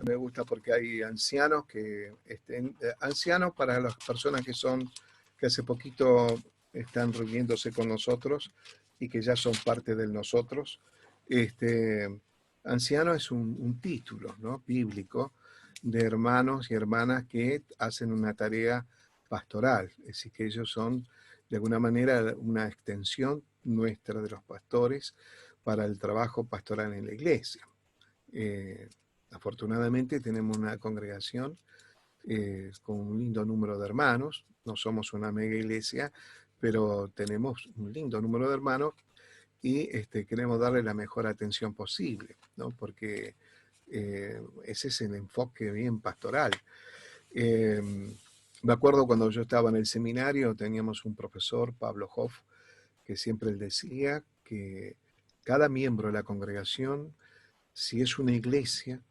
Me gusta porque hay ancianos ancianos para las personas que hace poquito están reuniéndose con nosotros y que ya son parte de nosotros. Anciano es un título, ¿no?, bíblico, de hermanos y hermanas que hacen una tarea pastoral, es decir, que ellos son de alguna manera una extensión nuestra de los pastores para el trabajo pastoral en la iglesia. Afortunadamente tenemos una congregación con un lindo número de hermanos. No somos una mega iglesia, pero tenemos un lindo número de hermanos y queremos darle la mejor atención posible, ¿no? Porque ese es el enfoque bien pastoral. Me acuerdo cuando yo estaba en el seminario, teníamos un profesor, Pablo Hoff, que siempre él decía que cada miembro de la congregación, si es una iglesia,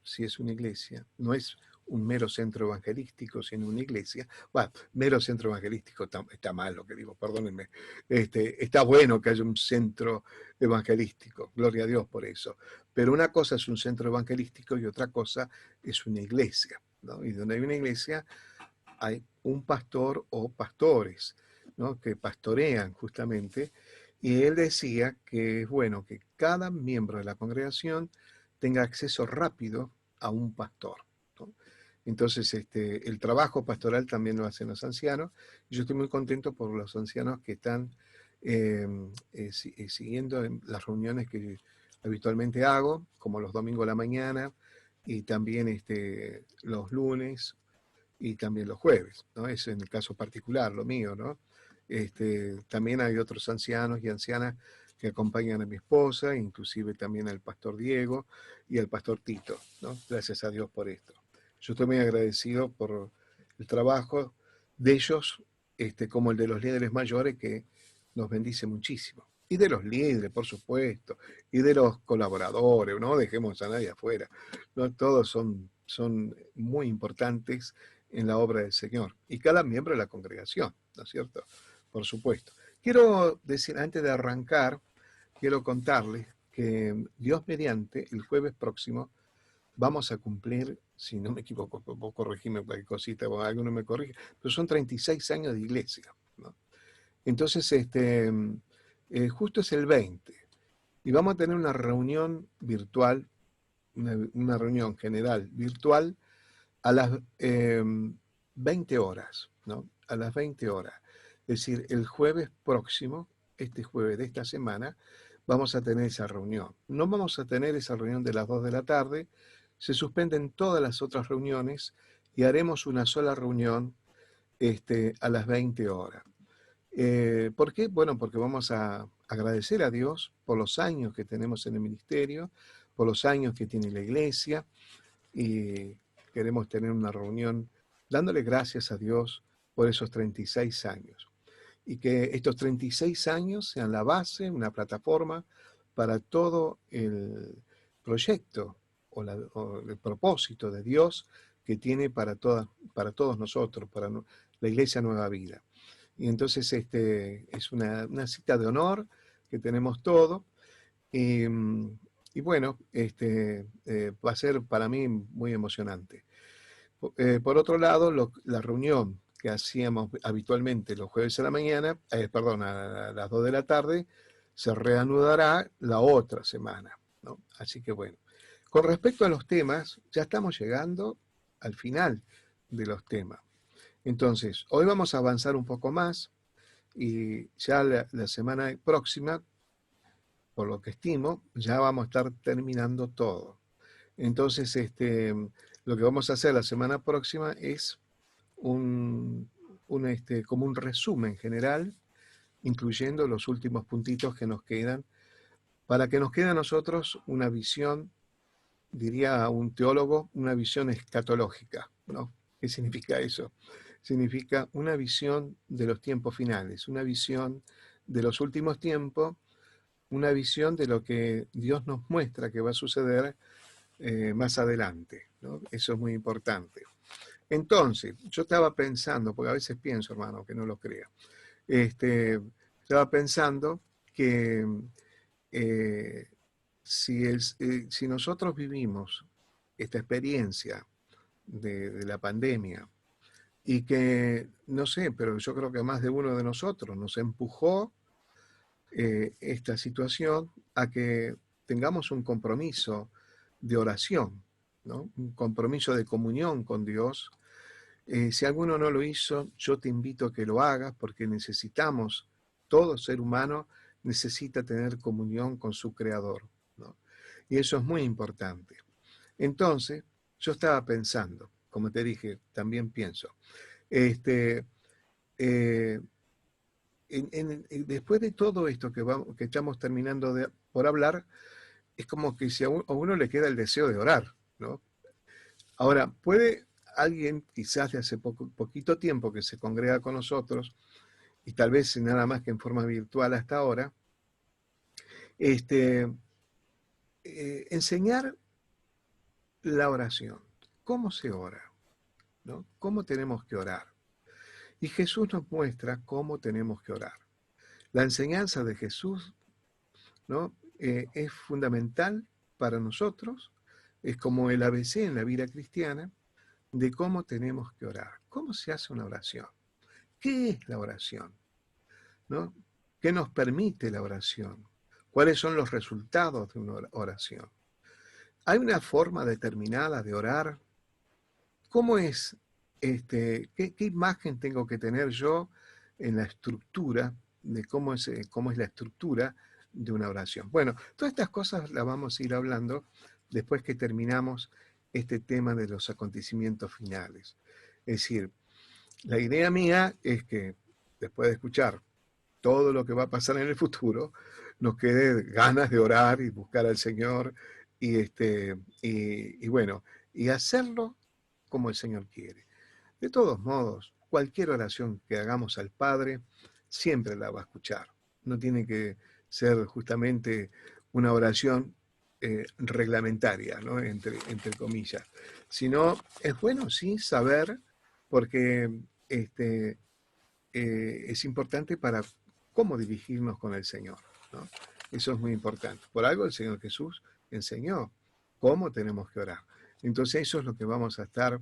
no es un mero centro evangelístico, sino una iglesia. Bueno, mero centro evangelístico está mal lo que digo, perdónenme. Está bueno que haya un centro evangelístico, gloria a Dios por eso. Pero una cosa es un centro evangelístico y otra cosa es una iglesia, ¿no? Y donde hay una iglesia hay un pastor o pastores, ¿no?, que pastorean justamente. Y él decía que es bueno que cada miembro de la congregación tenga acceso rápido a un pastor, ¿no? Entonces, el trabajo pastoral también lo hacen los ancianos. Yo estoy muy contento por los ancianos que están siguiendo las reuniones que habitualmente hago, como los domingos a la mañana y también los lunes y también los jueves, ¿no? Es en el caso particular, lo mío, ¿no? También hay otros ancianos y ancianas que acompañan a mi esposa, inclusive también al pastor Diego y al pastor Tito, ¿no? Gracias a Dios por esto. Yo estoy muy agradecido por el trabajo de ellos, como el de los líderes mayores, que nos bendice muchísimo. Y de los líderes, por supuesto, y de los colaboradores, no dejemos a nadie afuera, ¿no? Todos son muy importantes en la obra del Señor. Y cada miembro de la congregación, ¿no es cierto? Por supuesto. Quiero decir, antes de arrancar, quiero contarles que Dios mediante, el jueves próximo, vamos a cumplir, si no me equivoco, vos corregime cualquier cosita, o alguno me corrige, pero son 36 años de iglesia, ¿no? Entonces, justo es el 20, y vamos a tener una reunión virtual, una reunión general virtual, a las 20 horas, ¿no? A las 20 horas. Es decir, el jueves próximo, este jueves de esta semana, vamos a tener esa reunión. No vamos a tener esa reunión de las 2 de la tarde, se suspenden todas las otras reuniones y haremos una sola reunión a las 20 horas. ¿Por qué? Bueno, porque vamos a agradecer a Dios por los años que tenemos en el ministerio, por los años que tiene la iglesia, y queremos tener una reunión dándole gracias a Dios por esos 36 años. Y que estos 36 años sean la base, una plataforma para todo el proyecto o el propósito de Dios que tiene para todos nosotros, para la Iglesia Nueva Vida. Y entonces es una cita de honor que tenemos todo. Y bueno, va a ser para mí muy emocionante. Por otro lado, la reunión que hacíamos habitualmente los jueves a la mañana, a las 2 de la tarde, se reanudará la otra semana, ¿no? Así que bueno, con respecto a los temas, ya estamos llegando al final de los temas. Entonces, hoy vamos a avanzar un poco más y ya la semana próxima, por lo que estimo, ya vamos a estar terminando todo. Entonces, lo que vamos a hacer la semana próxima es como un resumen general, incluyendo los últimos puntitos que nos quedan, para que nos quede a nosotros una visión, diría un teólogo, una visión escatológica, ¿no? ¿Qué significa eso? Significa una visión de los tiempos finales, una visión de los últimos tiempos, una visión de lo que Dios nos muestra que va a suceder más adelante, ¿no? Eso es muy importante. Entonces, yo estaba pensando, porque a veces pienso, hermano, que no lo crea, estaba pensando que si nosotros vivimos esta experiencia de la pandemia y que, no sé, pero yo creo que más de uno de nosotros nos empujó esta situación a que tengamos un compromiso de oración, ¿no? Un compromiso de comunión con Dios. Si alguno no lo hizo, yo te invito a que lo hagas porque necesitamos, todo ser humano necesita tener comunión con su Creador, ¿no? Y eso es muy importante. Entonces, yo estaba pensando, como te dije, también pienso, este, eh, después de todo esto que estamos terminando por hablar, es como que si a uno le queda el deseo de orar, ¿no? Ahora, puede alguien, quizás de hace poquito tiempo que se congrega con nosotros, y tal vez nada más que en forma virtual hasta ahora, este, enseñar la oración. ¿Cómo se ora? ¿No? ¿Cómo tenemos que orar? Y Jesús nos muestra cómo tenemos que orar. La enseñanza de Jesús, ¿no? Es fundamental para nosotros, es como el ABC en la vida cristiana de cómo tenemos que orar. ¿Cómo se hace una oración? ¿Qué es la oración? ¿No? ¿Qué nos permite la oración? ¿Cuáles son los resultados de una oración? ¿Hay una forma determinada de orar? ¿Cómo es, qué imagen tengo que tener yo en la estructura de cómo es la estructura de una oración? Bueno, todas estas cosas las vamos a ir hablando después que terminamos este tema de los acontecimientos finales. Es decir, la idea mía es que después de escuchar todo lo que va a pasar en el futuro, nos quede ganas de orar y buscar al Señor y bueno, y hacerlo como el Señor quiere. De todos modos, cualquier oración que hagamos al Padre, siempre la va a escuchar. No tiene que ser justamente una oración reglamentaria, ¿no? Entre comillas. Sino, es bueno, sí, saber, porque es importante para cómo dirigirnos con el Señor, ¿no? Eso es muy importante. Por algo el Señor Jesús enseñó cómo tenemos que orar. Entonces eso es lo que vamos a estar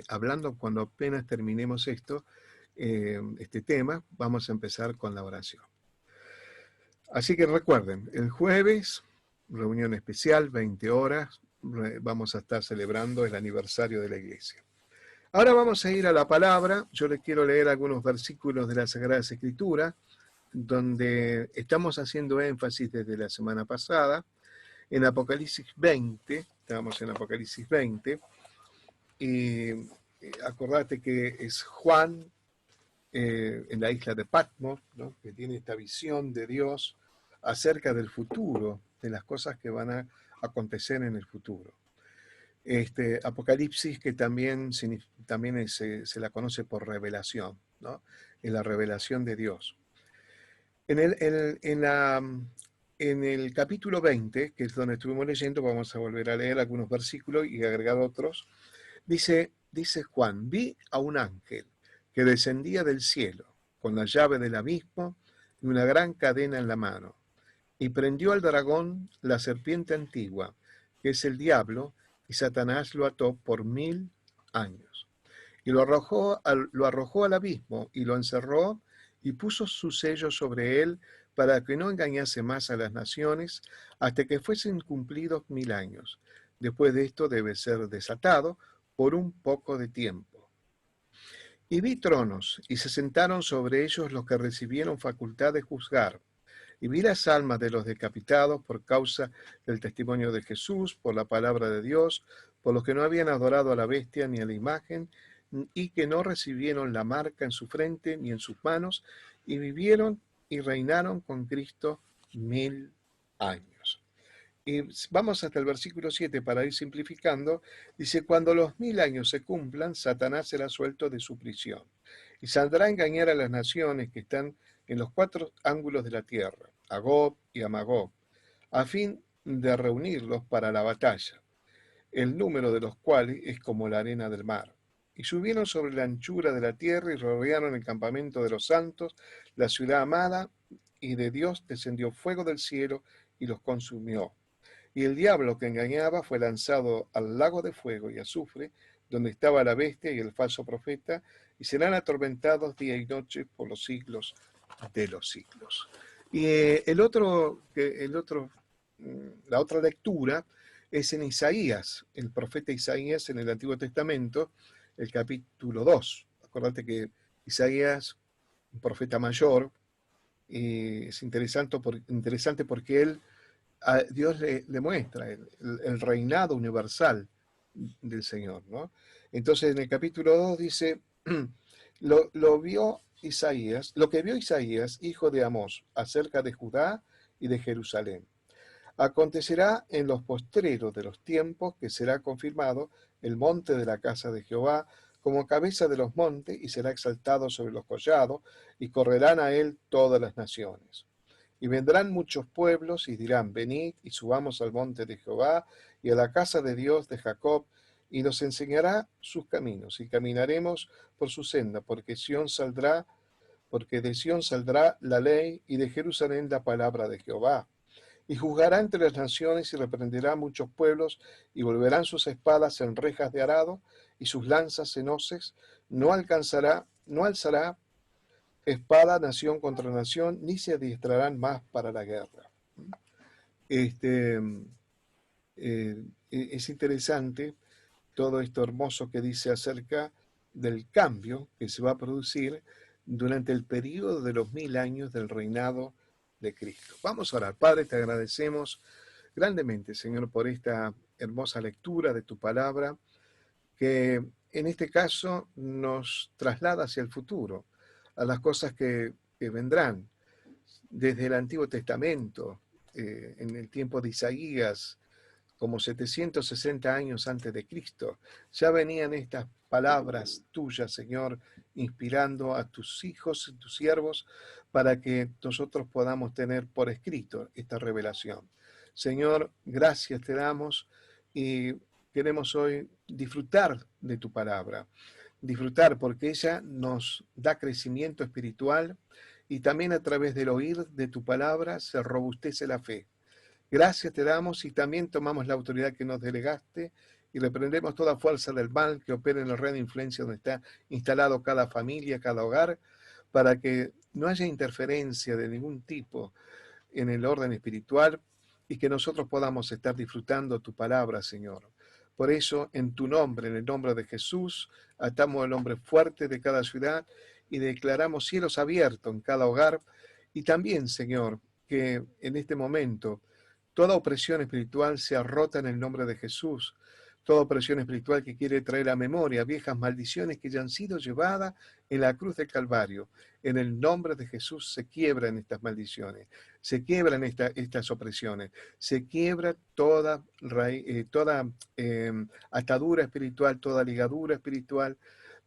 hablando cuando apenas terminemos este tema. Vamos a empezar con la oración. Así que recuerden, el jueves, reunión especial, 20 horas, vamos a estar celebrando el aniversario de la iglesia. Ahora vamos a ir a la palabra. Yo les quiero leer algunos versículos de las Sagradas Escrituras, donde estamos haciendo énfasis desde la semana pasada, en Apocalipsis 20, estamos en Apocalipsis 20, y acordate que es Juan en la isla de Patmos, ¿no? Que tiene esta visión de Dios acerca del futuro, de las cosas que van a acontecer en el futuro. Apocalipsis que también se la conoce por revelación, ¿no? En la revelación de Dios. En el capítulo 20, que es donde estuvimos leyendo, vamos a volver a leer algunos versículos y agregar otros. Dice Juan, vi a un ángel que descendía del cielo con la llave del abismo y una gran cadena en la mano, y prendió al dragón, la serpiente antigua, que es el diablo, y Satanás lo ató por 1000 años. Y lo arrojó al abismo y lo encerró y puso su sello sobre él para que no engañase más a las naciones hasta que fuesen cumplidos 1000 años. Después de esto debe ser desatado por un poco de tiempo. Y vi tronos, y se sentaron sobre ellos los que recibieron facultad de juzgar. Y vi las almas de los decapitados por causa del testimonio de Jesús, por la palabra de Dios, por los que no habían adorado a la bestia ni a la imagen, y que no recibieron la marca en su frente ni en sus manos, y vivieron y reinaron con Cristo 1000 años. Y vamos hasta el versículo 7 para ir simplificando. Dice, cuando los 1000 años se cumplan, Satanás será suelto de su prisión y saldrá a engañar a las naciones que están en los 4 ángulos de la tierra, a Gog y a Magog, a fin de reunirlos para la batalla, el número de los cuales es como la arena del mar. Y subieron sobre la anchura de la tierra y rodearon el campamento de los santos, la ciudad amada, y de Dios descendió fuego del cielo y los consumió. Y el diablo que engañaba fue lanzado al lago de fuego y azufre, donde estaba la bestia y el falso profeta, y serán atormentados día y noche por los siglos de los siglos. Y la otra lectura es en Isaías, el profeta Isaías en el Antiguo Testamento, el capítulo 2. Acordate que Isaías, un profeta mayor, es interesante porque a Dios le muestra el reinado universal del Señor, ¿no? Entonces en el capítulo 2 dice, lo vio Isaías, lo que vio Isaías, hijo de Amós, acerca de Judá y de Jerusalén. Acontecerá en los postreros de los tiempos que será confirmado el monte de la casa de Jehová como cabeza de los montes y será exaltado sobre los collados y correrán a él todas las naciones. Y vendrán muchos pueblos y dirán, venid y subamos al monte de Jehová y a la casa de Dios de Jacob, y nos enseñará sus caminos, y caminaremos por su senda, porque de Sión saldrá la ley, y de Jerusalén la palabra de Jehová. Y juzgará entre las naciones, y reprenderá muchos pueblos, y volverán sus espadas en rejas de arado, y sus lanzas en hoces. No alzará espada nación contra nación, ni se adiestrarán más para la guerra. Este, es interesante todo esto hermoso que dice acerca del cambio que se va a producir durante el periodo de los 1000 años del reinado de Cristo. Vamos a orar. Padre, te agradecemos grandemente, Señor, por esta hermosa lectura de tu palabra, que en este caso nos traslada hacia el futuro, a las cosas que vendrán desde el Antiguo Testamento, en el tiempo de Isaías, como 760 años antes de Cristo, ya venían estas palabras tuyas, Señor, inspirando a tus hijos y tus siervos para que nosotros podamos tener por escrito esta revelación. Señor, gracias te damos y queremos hoy disfrutar de tu palabra, disfrutar porque ella nos da crecimiento espiritual y también a través del oír de tu palabra se robustece la fe. Gracias te damos y también tomamos la autoridad que nos delegaste y reprendemos toda fuerza del mal que opera en la red de influencia donde está instalado cada familia, cada hogar, para que no haya interferencia de ningún tipo en el orden espiritual y que nosotros podamos estar disfrutando tu palabra, Señor. Por eso, en tu nombre, en el nombre de Jesús, atamos al hombre fuerte de cada ciudad y declaramos cielos abiertos en cada hogar. Y también, Señor, que en este momento toda opresión espiritual sea rota en el nombre de Jesús. Toda opresión espiritual que quiere traer a memoria viejas maldiciones que ya han sido llevadas en la cruz del Calvario. En el nombre de Jesús se quiebran estas maldiciones, se quiebran estas opresiones, se quiebra toda atadura espiritual, toda ligadura espiritual,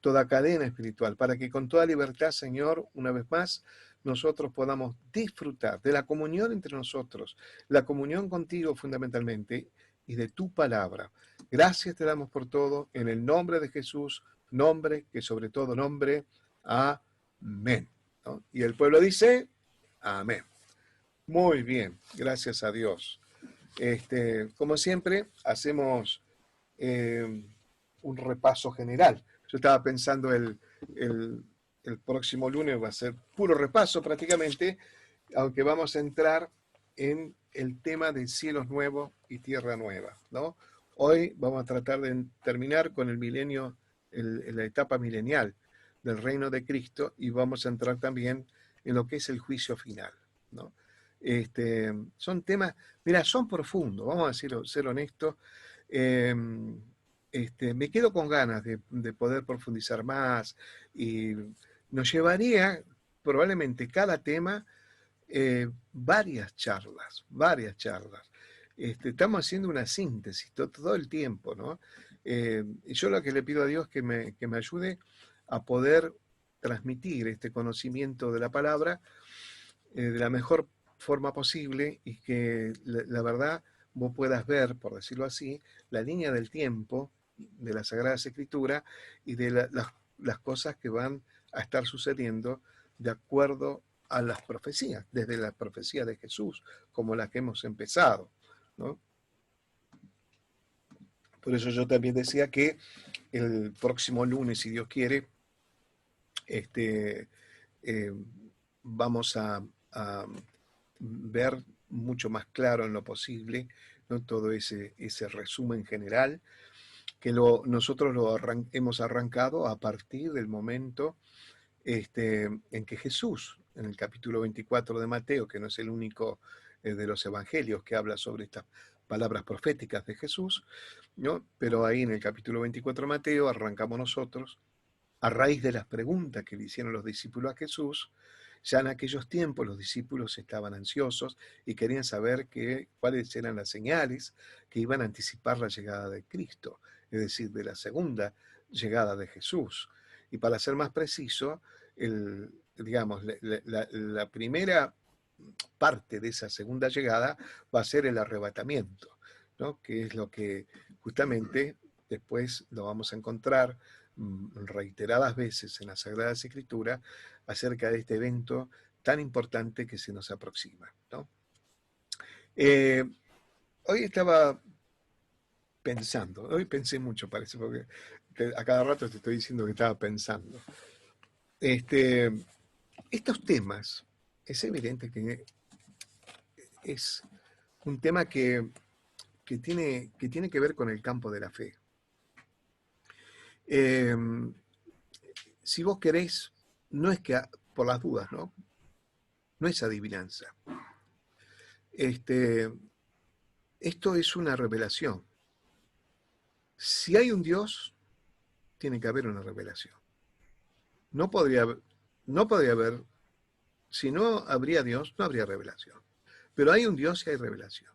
toda cadena espiritual, para que con toda libertad, Señor, una vez más, nosotros podamos disfrutar de la comunión entre nosotros, la comunión contigo fundamentalmente y de tu palabra. Gracias te damos por todo, en el nombre de Jesús, nombre que sobre todo nombre, amén. ¿No? Y el pueblo dice, amén. Muy bien, gracias a Dios. Como siempre, hacemos un repaso general. Yo estaba pensando el próximo lunes va a ser puro repaso prácticamente, aunque vamos a entrar en el tema de cielos nuevos y tierra nueva, ¿no? Hoy vamos a tratar de terminar con el milenio, la etapa milenial del reino de Cristo y vamos a entrar también en lo que es el juicio final, ¿no? Son temas, mira, son profundos, vamos a decirlo, ser honestos. Me quedo con ganas de poder profundizar más y nos llevaría probablemente cada tema varias charlas, varias charlas. Estamos haciendo una síntesis todo el tiempo, ¿no? Y yo lo que le pido a Dios que me ayude a poder transmitir este conocimiento de la palabra de la mejor forma posible y que la verdad vos puedas ver, por decirlo así, la línea del tiempo de las Sagradas Escrituras y de las cosas que van a estar sucediendo de acuerdo a las profecías, desde las profecías de Jesús, como las que hemos empezado, ¿no? Por eso yo también decía que el próximo lunes, si Dios quiere, este, eh, vamos a ver mucho más claro en lo posible, ¿no? Todo ese resumen general, que nosotros hemos arrancado a partir del momento en que Jesús, en el capítulo 24 de Mateo, que no es el único de los evangelios que habla sobre estas palabras proféticas de Jesús, ¿no? Pero ahí en el capítulo 24 de Mateo arrancamos nosotros, a raíz de las preguntas que le hicieron los discípulos a Jesús. Ya en aquellos tiempos los discípulos estaban ansiosos y querían saber cuáles eran las señales que iban a anticipar la llegada de Cristo, es decir, de la segunda llegada de Jesús. Y para ser más preciso, digamos, la primera parte de esa segunda llegada va a ser el arrebatamiento, ¿no? Que es lo que justamente después lo vamos a encontrar reiteradas veces en la Sagrada Escritura acerca de este evento tan importante que se nos aproxima, ¿no? Hoy estaba pensando, hoy pensé mucho, parece, porque a cada rato te estoy diciendo que estaba pensando. Estos temas, es evidente que es un tema que tiene que ver con el campo de la fe. Si vos querés, no es que por las dudas, ¿no? No es adivinanza. Esto es una revelación. Si hay un Dios, tiene que haber una revelación. No podría haber, si no habría Dios, no habría revelación. Pero hay un Dios y hay revelación.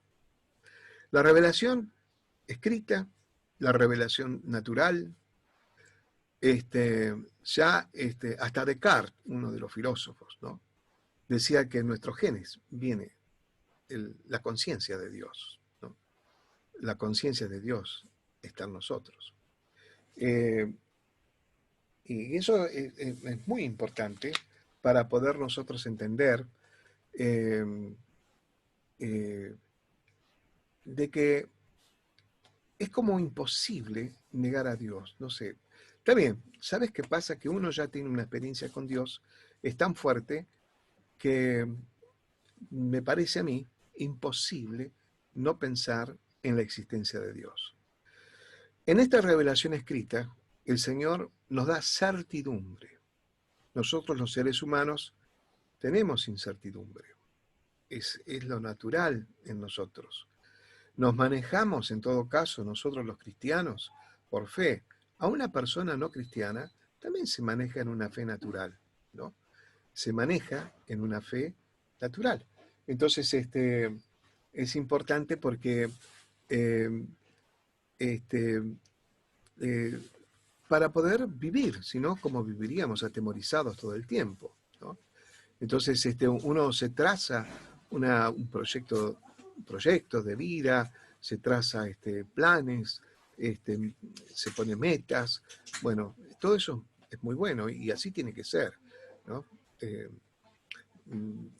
La revelación escrita, la revelación natural, hasta Descartes, uno de los filósofos, ¿no? Decía que en nuestros genes viene la conciencia de Dios, ¿no? La conciencia de Dios está en nosotros. Y eso es muy importante para poder nosotros entender de que es como imposible negar a Dios. No sé. Está bien, ¿sabes qué pasa? Que uno ya tiene una experiencia con Dios, es tan fuerte que me parece a mí imposible no pensar en la existencia de Dios. En esta revelación escrita, el Señor nos da certidumbre. Nosotros los seres humanos tenemos incertidumbre. Es lo natural en nosotros. Nos manejamos, en todo caso, nosotros los cristianos, por fe. A una persona no cristiana también se maneja en una fe natural, ¿no? Se maneja en una fe natural. Entonces, es importante porque eh, este, eh, para poder vivir, si no, como viviríamos atemorizados todo el tiempo, ¿no? Entonces, uno se traza un proyecto de vida, se traza planes, se pone metas. Bueno, todo eso es muy bueno y así tiene que ser, ¿no?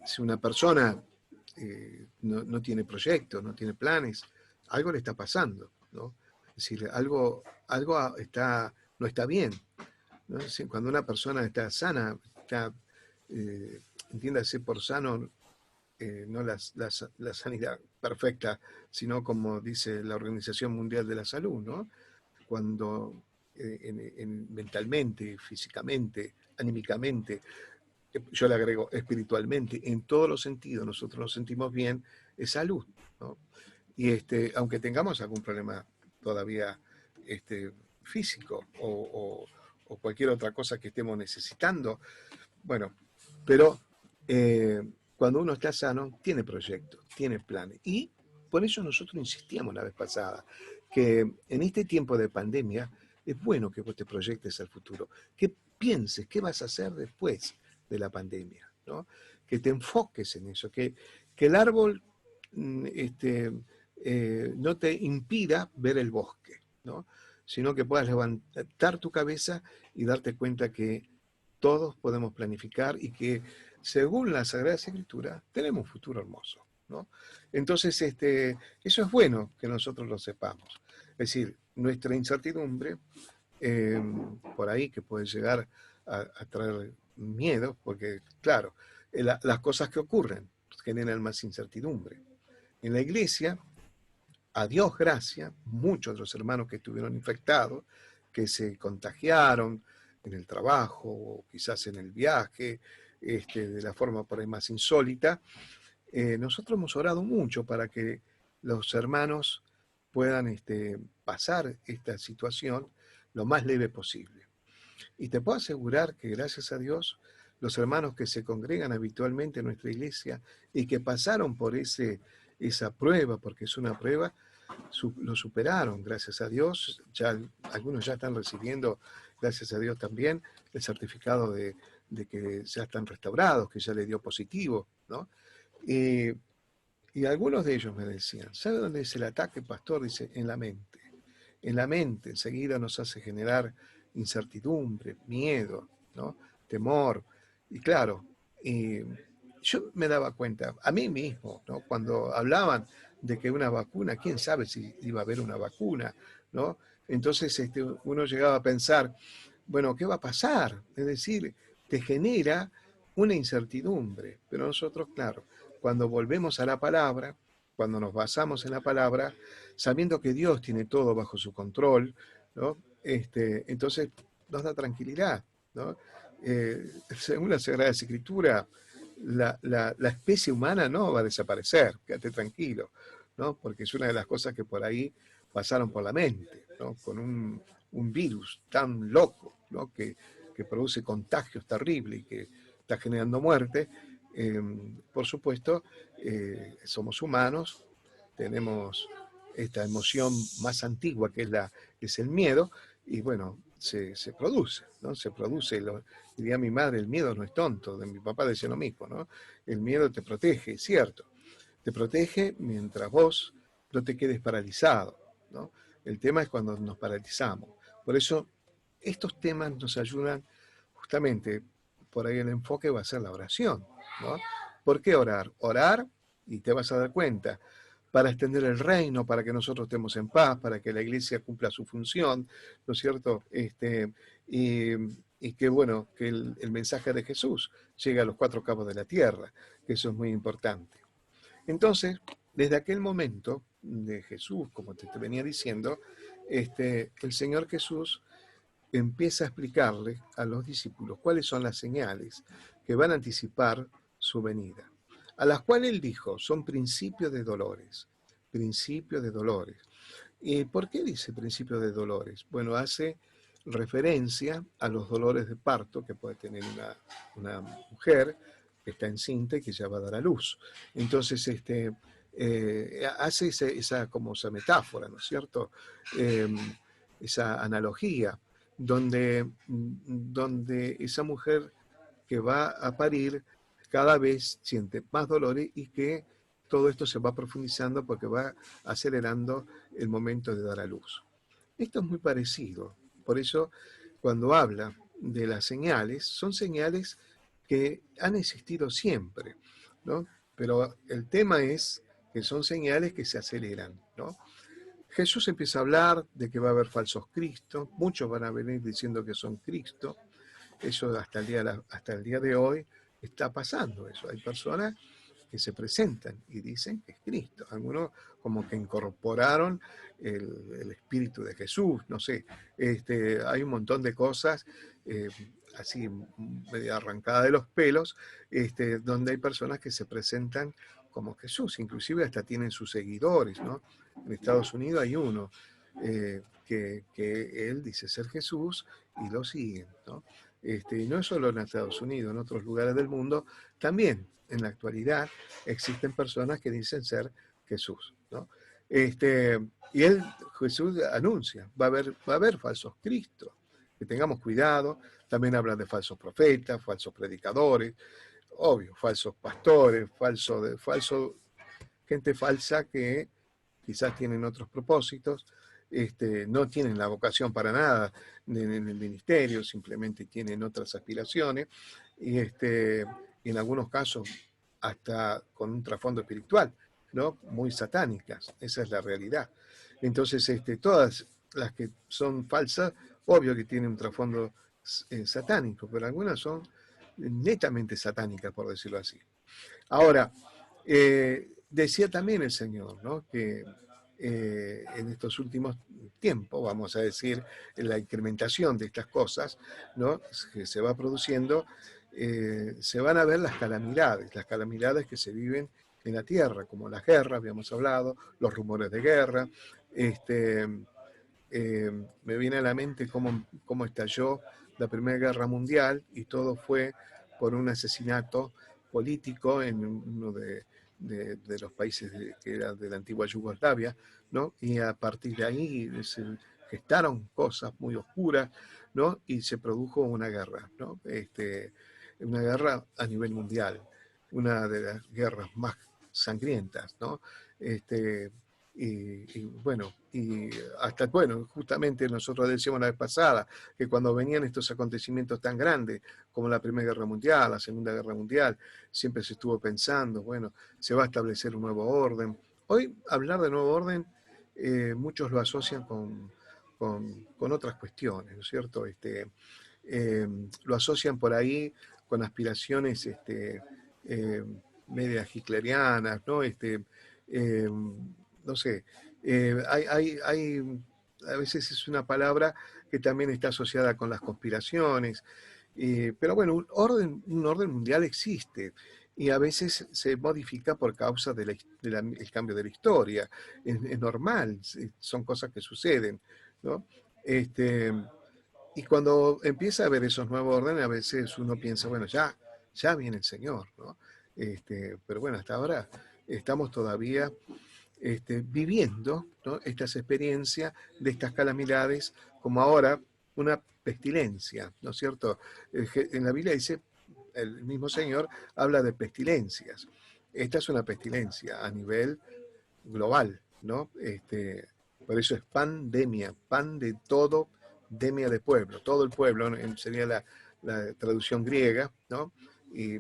Si una persona no tiene proyectos, no tiene planes, algo le está pasando, ¿no? Es decir, algo no está bien, ¿no? Cuando una persona está sana, entiéndase por sano, no la sanidad perfecta, sino como dice la Organización Mundial de la Salud, ¿no? Cuando mentalmente, físicamente, anímicamente, yo le agrego espiritualmente, en todos los sentidos nosotros nos sentimos bien, es salud, ¿no? Y aunque tengamos algún problema todavía físico o cualquier otra cosa que estemos necesitando, bueno, pero cuando uno está sano, tiene proyectos, tiene planes. Y por eso nosotros insistíamos la vez pasada, que en este tiempo de pandemia es bueno que vos te proyectes al futuro, que pienses qué vas a hacer después de la pandemia, ¿no? Que te enfoques en eso, que el árbol no te impida ver el bosque, ¿no? Sino que puedas levantar tu cabeza y darte cuenta que todos podemos planificar y que según la Sagrada Escritura tenemos un futuro hermoso, ¿no? Entonces, eso es bueno que nosotros lo sepamos. Es decir, nuestra incertidumbre, eh, por ahí que puede llegar a traer miedo, porque claro, las cosas que ocurren generan más incertidumbre. En la iglesia, a Dios gracias, muchos de los hermanos que estuvieron infectados, que se contagiaron en el trabajo o quizás en el viaje, de la forma por ahí más insólita, nosotros hemos orado mucho para que los hermanos puedan pasar esta situación lo más leve posible. Y te puedo asegurar que gracias a Dios, los hermanos que se congregan habitualmente en nuestra iglesia y que pasaron por esa prueba, porque es una prueba, lo superaron, gracias a Dios. Ya, algunos ya están recibiendo, gracias a Dios también, el certificado de que ya están restaurados, que ya le dio positivo, ¿no? Y, y algunos de ellos me decían, ¿sabe dónde es el ataque, pastor? Dice, en la mente. En la mente enseguida nos hace generar incertidumbre, miedo, ¿no? Temor. Y claro, yo me daba cuenta, a mí mismo, ¿no? Cuando hablaban de que una vacuna, quién sabe si iba a haber una vacuna, ¿no? Entonces uno llegaba a pensar, bueno, ¿qué va a pasar? Es decir, te genera una incertidumbre, pero nosotros, claro, cuando volvemos a la palabra, cuando nos basamos en la palabra, sabiendo que Dios tiene todo bajo su control, ¿no? Entonces nos da tranquilidad, ¿no? Según la Sagrada Escritura, la especie humana no va a desaparecer, quédate tranquilo, ¿no? Porque es una de las cosas que por ahí pasaron por la mente, ¿no? Con un virus tan loco, ¿no? Que produce contagios terribles y que está generando muerte. eh, por supuesto, somos humanos, tenemos esta emoción más antigua que es el miedo, y bueno, se produce, ¿no? Se produce, diría mi madre, el miedo no es tonto, de mi papá decía lo mismo, ¿no? El miedo te protege, es cierto, te protege mientras vos no te quedes paralizado, ¿no? El tema es cuando nos paralizamos. Por eso, estos temas nos ayudan justamente, por ahí el enfoque va a ser la oración, ¿no? ¿Por qué orar? Orar, y te vas a dar cuenta, para extender el reino, para que nosotros estemos en paz, para que la iglesia cumpla su función, ¿no es cierto? Y, y que bueno, que el mensaje de Jesús llegue a los cuatro cabos de la tierra, que eso es muy importante. Entonces, desde aquel momento de Jesús, como te venía diciendo, el Señor Jesús empieza a explicarle a los discípulos cuáles son las señales que van a anticipar su venida, a las cuales él dijo, son principios de dolores, principios de dolores. ¿Y por qué dice principio de dolores? Bueno, hace referencia a los dolores de parto que puede tener una mujer que está encinta y que ya va a dar a luz. Entonces, hace como esa metáfora, ¿no es cierto? Eh, esa analogía, donde esa mujer que va a parir cada vez siente más dolores y que todo esto se va profundizando porque va acelerando el momento de dar a luz. Esto es muy parecido. Por eso, cuando habla de las señales, son señales que han existido siempre, ¿no? Pero el tema es que son señales que se aceleran, ¿no? Jesús empieza a hablar de que va a haber falsos cristos, muchos van a venir diciendo que son Cristo, eso hasta el día de hoy está pasando eso. Hay personas que se presentan y dicen que es Cristo. Algunos como que incorporaron el espíritu de Jesús, no sé. Hay un montón de cosas así medio arrancada de los pelos, donde hay personas que se presentan como Jesús, inclusive hasta tienen sus seguidores, ¿no? En Estados Unidos hay uno que él dice ser Jesús y lo siguen, ¿no? Y no es solo en Estados Unidos, en otros lugares del mundo también en la actualidad existen personas que dicen ser Jesús, ¿no? Y Jesús anuncia, va a haber falsos cristos, que tengamos cuidado, también habla de falsos profetas, falsos predicadores, obvio, falsos pastores, gente falsa que quizás tienen otros propósitos, no tienen la vocación para nada en el ministerio, simplemente tienen otras aspiraciones, y en algunos casos hasta con un trasfondo espiritual, ¿no? Muy satánicas, esa es la realidad. Entonces, todas las que son falsas, obvio que tienen un trasfondo satánico, pero algunas son netamente satánicas, por decirlo así. Ahora, decía también el Señor, ¿no?, que en estos últimos tiempos, vamos a decir, la incrementación de estas cosas, ¿no?, que se va produciendo, se van a ver las calamidades que se viven en la tierra, como las guerras, habíamos hablado, los rumores de guerra. Este, Me viene a la mente cómo estalló la Primera Guerra Mundial, y todo fue por un asesinato político en uno de los países que era de la antigua Yugoslavia, ¿no? Y a partir de ahí se gestaron cosas muy oscuras, ¿no? Y se produjo una guerra, ¿no? Una guerra a nivel mundial, una de las guerras más sangrientas, ¿no? Este, bueno, y hasta, bueno, justamente nosotros decíamos la vez pasada que cuando venían estos acontecimientos tan grandes como la Primera Guerra Mundial, la Segunda Guerra Mundial, siempre se estuvo pensando, bueno, se va a establecer un nuevo orden. Hoy hablar de nuevo orden, muchos lo asocian con otras cuestiones, ¿no es cierto? Lo asocian por ahí con aspiraciones eh, medias hitlerianas, ¿no? Eh, no sé, a veces es una palabra que también está asociada con las conspiraciones, pero bueno, un orden mundial existe y a veces se modifica por causa del cambio de la historia. Es normal, son cosas que suceden, ¿no? Este, y cuando empieza a haber esos nuevos órdenes, a veces uno piensa, bueno, ya viene el Señor, ¿no? Pero bueno, hasta ahora estamos todavía viviendo, ¿no?, estas experiencias de estas calamidades, como ahora una pestilencia, ¿no es cierto? En la Biblia dice, el mismo Señor habla de pestilencias. Esta es una pestilencia a nivel global, ¿no? Por eso es pandemia, pan de todo, demia de pueblo, todo el pueblo, ¿no? Sería la traducción griega, ¿no?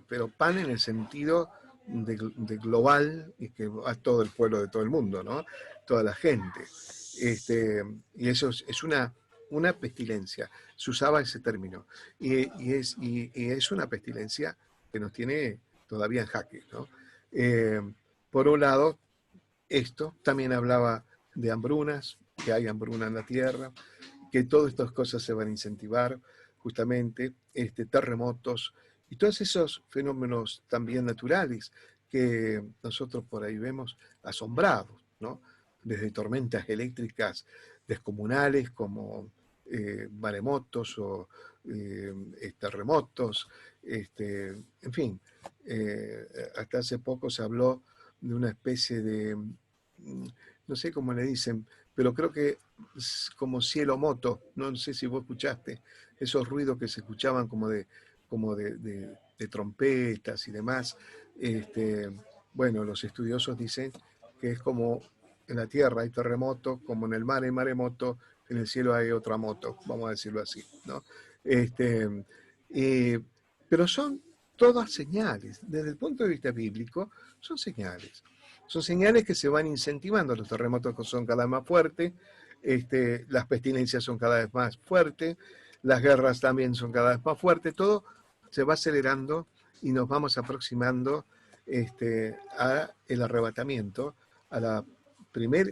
Pero pan en el sentido de global, y que a todo el pueblo de todo el mundo, ¿no? Toda la gente. Y eso es una pestilencia, se usaba ese término, y es una pestilencia que nos tiene todavía en jaque, ¿no? Eh, por un lado, esto también hablaba de hambrunas, que hay hambruna en la tierra, que todas estas cosas se van a incentivar, justamente, terremotos y todos esos fenómenos también naturales que nosotros por ahí vemos asombrados, ¿no? Desde tormentas eléctricas descomunales como maremotos o terremotos, en fin, hasta hace poco se habló de una especie de, no sé cómo le dicen, pero creo que es como cielo moto, no sé si vos escuchaste, esos ruidos que se escuchaban como de trompetas y demás. Este, bueno, los estudiosos dicen que es como en la tierra hay terremotos, como en el mar hay maremoto, en el cielo hay otra moto, vamos a decirlo así, ¿no? Este, eh, pero son todas señales, desde el punto de vista bíblico, son señales. Son señales que se van incentivando, los terremotos son cada vez más fuertes, las pestilencias son cada vez más fuertes, las guerras también son cada vez más fuertes, todo se va acelerando y nos vamos aproximando a el arrebatamiento, a la primera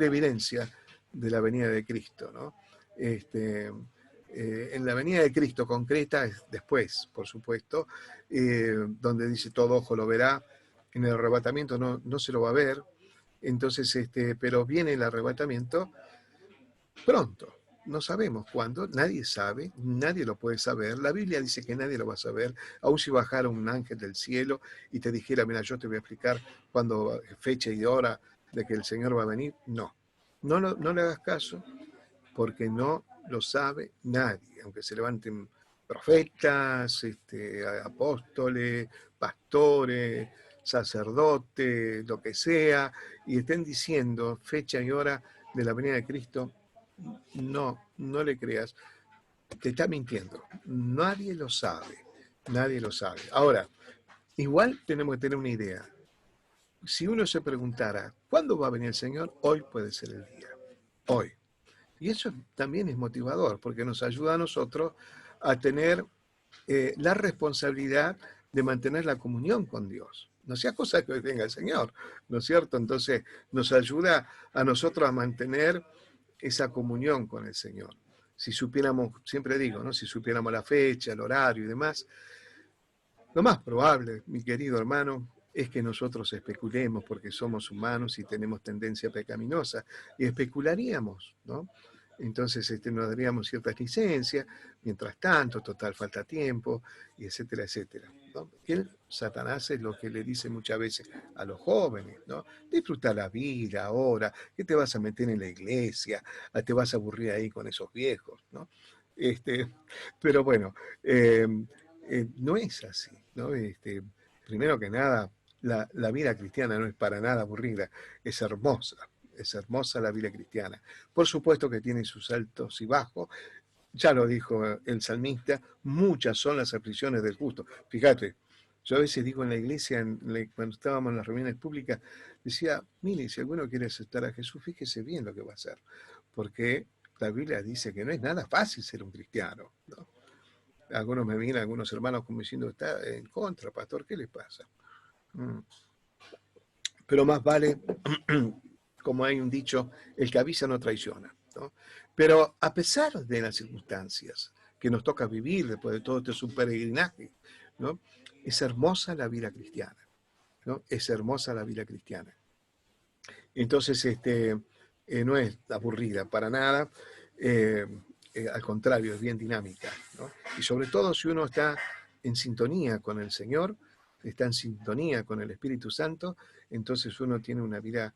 evidencia de la venida de Cristo, ¿no? En la venida de Cristo concreta es después, por supuesto, donde dice todo ojo lo verá. En el arrebatamiento no se lo va a ver, entonces, pero viene el arrebatamiento pronto. No sabemos cuándo, nadie sabe, nadie lo puede saber. La Biblia dice que nadie lo va a saber, aun si bajara un ángel del cielo y te dijera, mira, yo te voy a explicar cuándo, fecha y hora de que el Señor va a venir. No le hagas caso, porque no lo sabe nadie, aunque se levanten profetas, apóstoles, pastores, sacerdotes, lo que sea, y estén diciendo fecha y hora de la venida de Cristo. No le creas, te está mintiendo. Nadie lo sabe. Ahora, igual tenemos que tener una idea. Si uno se preguntara, ¿cuándo va a venir el Señor? Hoy puede ser el día. hoy. Y eso también es motivador, porque nos ayuda a nosotros a tener la responsabilidad de mantener la comunión con Dios. No sea cosa que hoy venga el Señor, ¿no es cierto? Entonces nos ayuda a nosotros a mantener esa comunión con el Señor. Si supiéramos, siempre digo, ¿no? Si supiéramos la fecha, el horario y demás, lo más probable, mi querido hermano, es que nosotros especulemos porque somos humanos y tenemos tendencia pecaminosa y especularíamos, ¿no? Entonces nos daríamos ciertas licencias, mientras tanto, total falta tiempo, y etcétera, etcétera, ¿no? Satanás es lo que le dice muchas veces a los jóvenes, ¿no? Disfruta la vida ahora, que te vas a meter en la iglesia, te vas a aburrir ahí con esos viejos, ¿no? Pero bueno, no es así, ¿no? Primero que nada, la vida cristiana no es para nada aburrida, es hermosa la vida cristiana. Por supuesto que tiene sus altos y bajos, ya lo dijo el salmista, muchas son las aflicciones del justo. Fíjate, yo a veces digo en la iglesia, cuando estábamos en las reuniones públicas, decía, mire, si alguno quiere aceptar a Jesús, fíjese bien lo que va a hacer, porque la Biblia dice que no es nada fácil ser un cristiano, ¿no? Algunos me miran, algunos hermanos como diciendo, está en contra, pastor, ¿qué le pasa? Pero más vale, como hay un dicho, el que avisa no traiciona, ¿no? Pero a pesar de las circunstancias que nos toca vivir después de todo este peregrinaje, ¿no? Es hermosa la vida cristiana, ¿no? Es hermosa la vida cristiana. Entonces, no es aburrida para nada, al contrario, es bien dinámica, ¿no? Y sobre todo si uno está en sintonía con el Señor, está en sintonía con el Espíritu Santo, entonces uno tiene una vida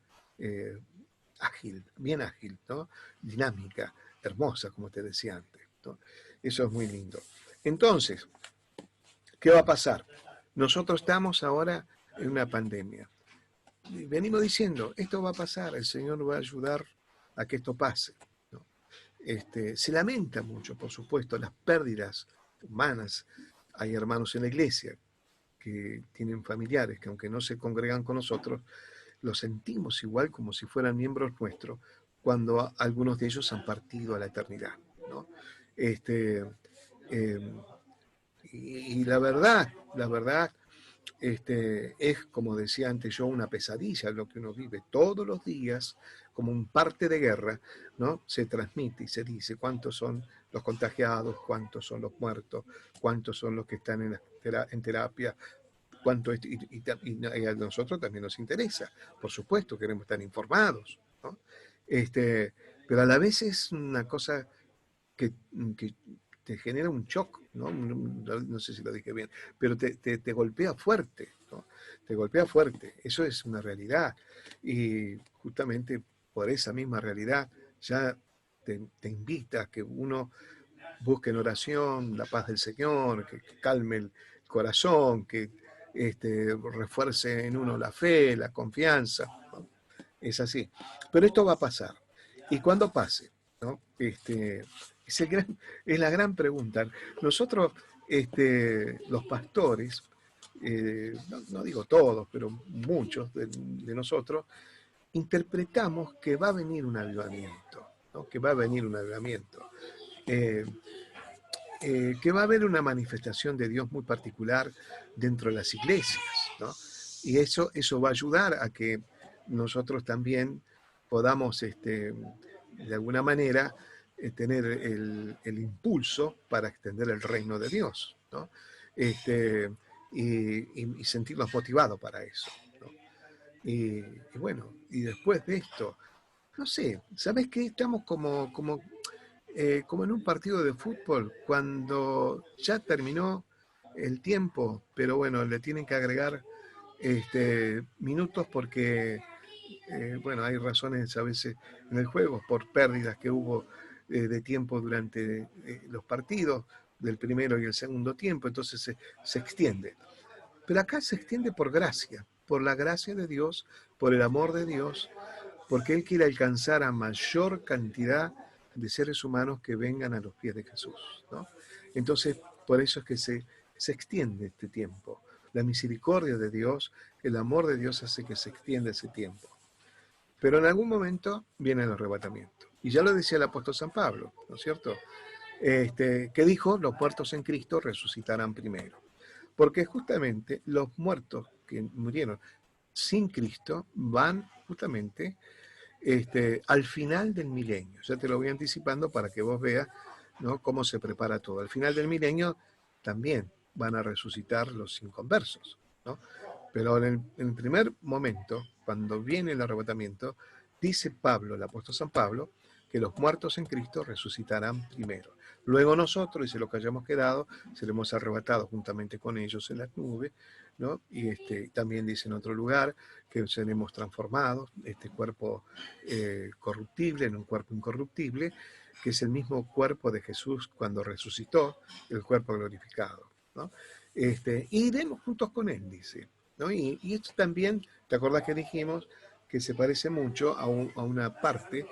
ágil, bien ágil, ¿no? Dinámica, hermosa, como te decía antes, ¿no? Eso es muy lindo. Entonces, ¿qué va a pasar? Nosotros estamos ahora en una pandemia. Venimos diciendo, esto va a pasar, el Señor va a ayudar a que esto pase, ¿no? Se lamenta mucho, por supuesto, las pérdidas humanas. Hay hermanos en la iglesia que tienen familiares que aunque no se congregan con nosotros, los sentimos igual como si fueran miembros nuestros cuando algunos de ellos han partido a la eternidad, ¿no? Este, eh, y la verdad, es, como decía antes yo, una pesadilla lo que uno vive todos los días, como un parte de guerra, ¿no? Se transmite y se dice cuántos son los contagiados, cuántos son los muertos, cuántos son los que están en terapia, cuánto es, y a nosotros también nos interesa, por supuesto, queremos estar informados, ¿no? Pero a la vez es una cosa que, que te genera un shock, ¿no? No sé si lo dije bien, pero te golpea fuerte, ¿no? Te golpea fuerte, eso es una realidad. Y justamente por esa misma realidad ya te invita a que uno busque en oración la paz del Señor, que calme el corazón, que refuerce en uno la fe, la confianza, ¿no? Es así. Pero esto va a pasar. Y cuando pase, ¿no? Es la gran pregunta. Nosotros, los pastores, no digo todos, pero muchos de nosotros, interpretamos que va a venir un avivamiento, ¿no? Que va a venir un avivamiento. Eh, que va a haber una manifestación de Dios muy particular dentro de las iglesias, ¿no? Y eso va a ayudar a que nosotros también podamos, de alguna manera, tener el impulso para extender el reino de Dios, ¿no? Este, y sentirnos motivados para eso, ¿no? Y bueno, y después de esto, no sé, ¿sabes qué? Estamos como en un partido de fútbol, cuando ya terminó el tiempo, pero bueno, le tienen que agregar minutos porque, bueno, hay razones a veces en el juego por pérdidas que hubo de tiempo durante los partidos del primero y el segundo tiempo, entonces se extiende. Pero acá se extiende por gracia, por la gracia de Dios, por el amor de Dios, porque Él quiere alcanzar a mayor cantidad de seres humanos que vengan a los pies de Jesús, ¿no? Entonces, por eso es que se extiende este tiempo. La misericordia de Dios, el amor de Dios hace que se extienda ese tiempo. Pero en algún momento viene el arrebatamiento. Y ya lo decía el apóstol San Pablo, ¿no es cierto? Que dijo, los muertos en Cristo resucitarán primero. Porque justamente los muertos que murieron sin Cristo van justamente al final del milenio. Ya te lo voy anticipando para que vos veas, ¿no?, cómo se prepara todo. Al final del milenio también van a resucitar los inconversos, ¿no? Pero en el primer momento, cuando viene el arrebatamiento, dice Pablo, el apóstol San Pablo, que los muertos en Cristo resucitarán primero. Luego nosotros, dice, los que hayamos quedado, seremos arrebatados juntamente con ellos en las nubes, ¿no? Y también dice en otro lugar que seremos transformados, este cuerpo corruptible en un cuerpo incorruptible, que es el mismo cuerpo de Jesús cuando resucitó, el cuerpo glorificado, ¿no? Iremos juntos con él, dice, ¿no? Y esto también, ¿te acordás que dijimos que se parece mucho a una parte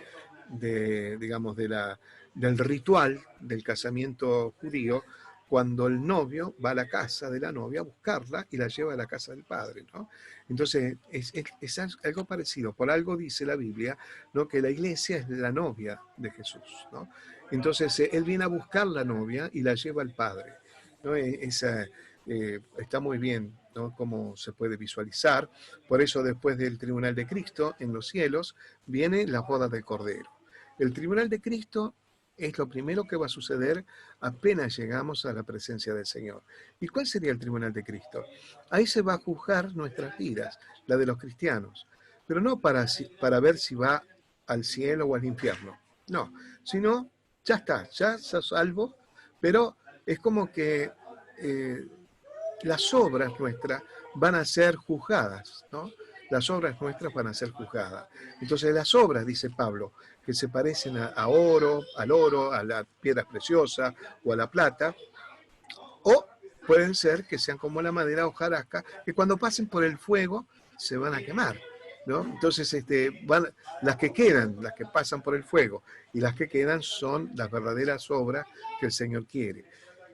digamos, del ritual del casamiento judío, cuando el novio va a la casa de la novia a buscarla y la lleva a la casa del padre, ¿no? Entonces, es algo parecido. Por algo dice la Biblia, ¿no?, que la iglesia es la novia de Jesús, ¿no? Entonces, él viene a buscar la novia y la lleva al padre, ¿no? Está muy bien, ¿no?, cómo se puede visualizar. Por eso, después del tribunal de Cristo en los cielos, viene la boda del Cordero. El tribunal de Cristo es lo primero que va a suceder apenas llegamos a la presencia del Señor. ¿Y cuál sería el tribunal de Cristo? Ahí se va a juzgar nuestras vidas, la de los cristianos, pero no para ver si va al cielo o al infierno, no, sino ya está, ya está salvo, pero es como que las obras nuestras van a ser juzgadas, ¿no? Las obras nuestras van a ser juzgadas. Entonces las obras, dice Pablo, que se parecen al oro, a las piedras preciosas o a la plata, o pueden ser que sean como la madera hojarasca, que cuando pasen por el fuego se van a quemar, ¿no? Entonces las que quedan, las que pasan por el fuego, y las que quedan son las verdaderas obras que el Señor quiere,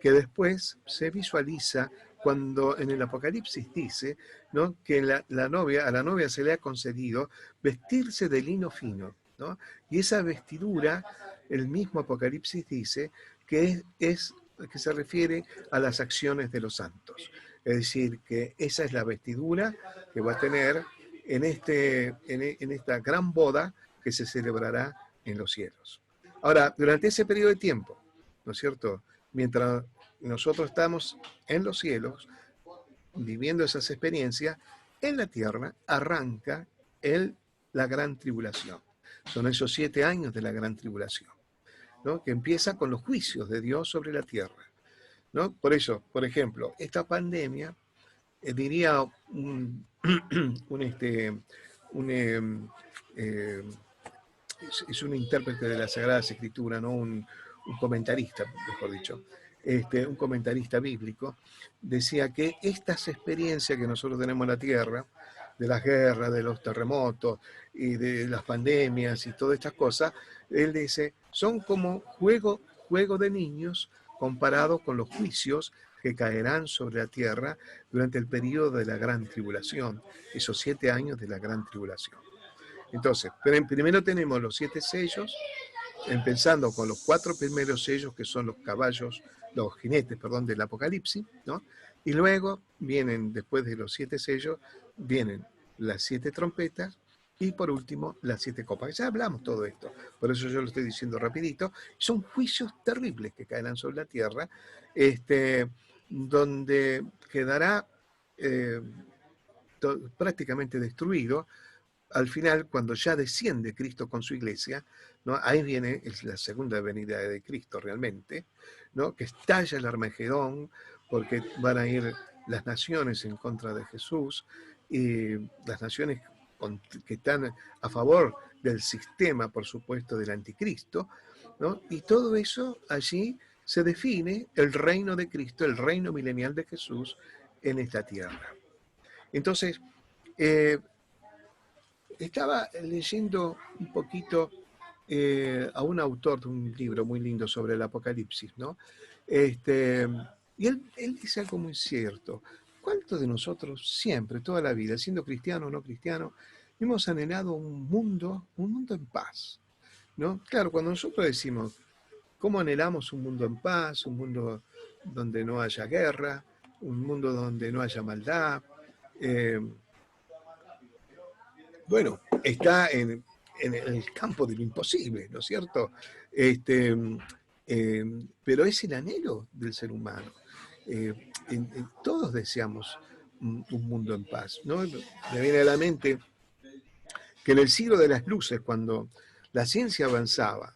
que después se visualiza cuando en el Apocalipsis dice, ¿no?, que a la novia se le ha concedido vestirse de lino fino, ¿no? Y esa vestidura, el mismo Apocalipsis dice que se refiere a las acciones de los santos. Es decir, que esa es la vestidura que va a tener en esta gran boda que se celebrará en los cielos. Ahora, durante ese periodo de tiempo, ¿no es cierto?, mientras nosotros estamos en los cielos, viviendo esas experiencias, en la tierra arranca la gran tribulación. Son esos 7 años de la gran tribulación, ¿no?, que empieza con los juicios de Dios sobre la tierra, ¿no? Por eso, por ejemplo, esta pandemia, diría un, un, eh, es un intérprete de la Sagrada Escritura, ¿no?, un comentarista, mejor dicho, un comentarista bíblico, decía que estas experiencias que nosotros tenemos en la Tierra, de las guerras, de los terremotos y de las pandemias y todas estas cosas, él dice, son como juego de niños comparados con los juicios que caerán sobre la tierra durante el periodo de la gran tribulación, esos 7 años de la gran tribulación. Entonces, primero tenemos los 7 sellos, empezando con los 4 primeros sellos que son los caballos, los jinetes, perdón, del Apocalipsis, ¿no? Y luego vienen, después de los 7 sellos, vienen las 7 trompetas y por último las 7 copas. Ya hablamos todo esto, por eso yo lo estoy diciendo rapidito. Son juicios terribles que caerán sobre la tierra, donde quedará eh, prácticamente destruido. Al final, cuando ya desciende Cristo con su iglesia, ¿no?, ahí viene la segunda venida de Cristo realmente, ¿no?, que estalla el Armagedón, porque van a ir las naciones en contra de Jesús, y las naciones que están a favor del sistema, por supuesto, del anticristo, ¿no? Y todo eso allí se define el reino de Cristo, el reino milenial de Jesús en esta tierra. Entonces, estaba leyendo un poquito a un autor de un libro muy lindo sobre el Apocalipsis, ¿no? Este, y él dice algo muy cierto. ¿Cuántos de nosotros siempre, toda la vida, siendo cristiano o no cristiano, hemos anhelado un mundo en paz? ¿no? Claro, cuando nosotros decimos, ¿cómo anhelamos un mundo en paz, un mundo donde no haya guerra, un mundo donde no haya maldad? Eh, bueno, está en el campo de lo imposible, ¿no es cierto? Este, pero es el anhelo del ser humano. Todos deseamos un mundo en paz, ¿no? Me viene a la mente que en el siglo de las luces, cuando la ciencia avanzaba,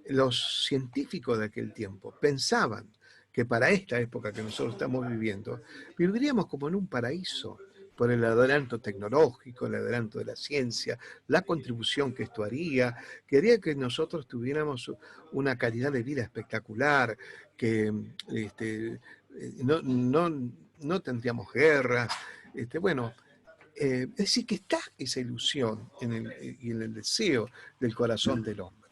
los científicos de aquel tiempo pensaban que para esta época que nosotros estamos viviendo, viviríamos como en un paraíso por el adelanto tecnológico, el adelanto de la ciencia, la contribución que esto haría, que haría que nosotros tuviéramos una calidad de vida espectacular, que no tendríamos guerras. Bueno, es decir, que está esa ilusión y en el deseo del corazón del hombre.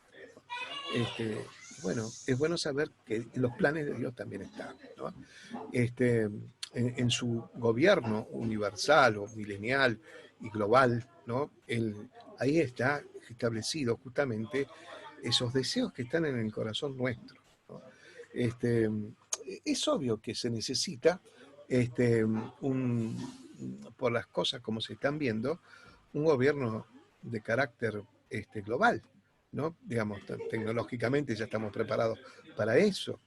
Este, bueno, es bueno saber que los planes de Dios también están, ¿no? En su gobierno universal o milenial y global, ¿no? Ahí está establecido justamente esos deseos que están en el corazón nuestro, ¿no? Este, es obvio que se necesita, este, por las cosas como se están viendo, un gobierno de carácter global, ¿no? Digamos, tecnológicamente ya estamos preparados para eso.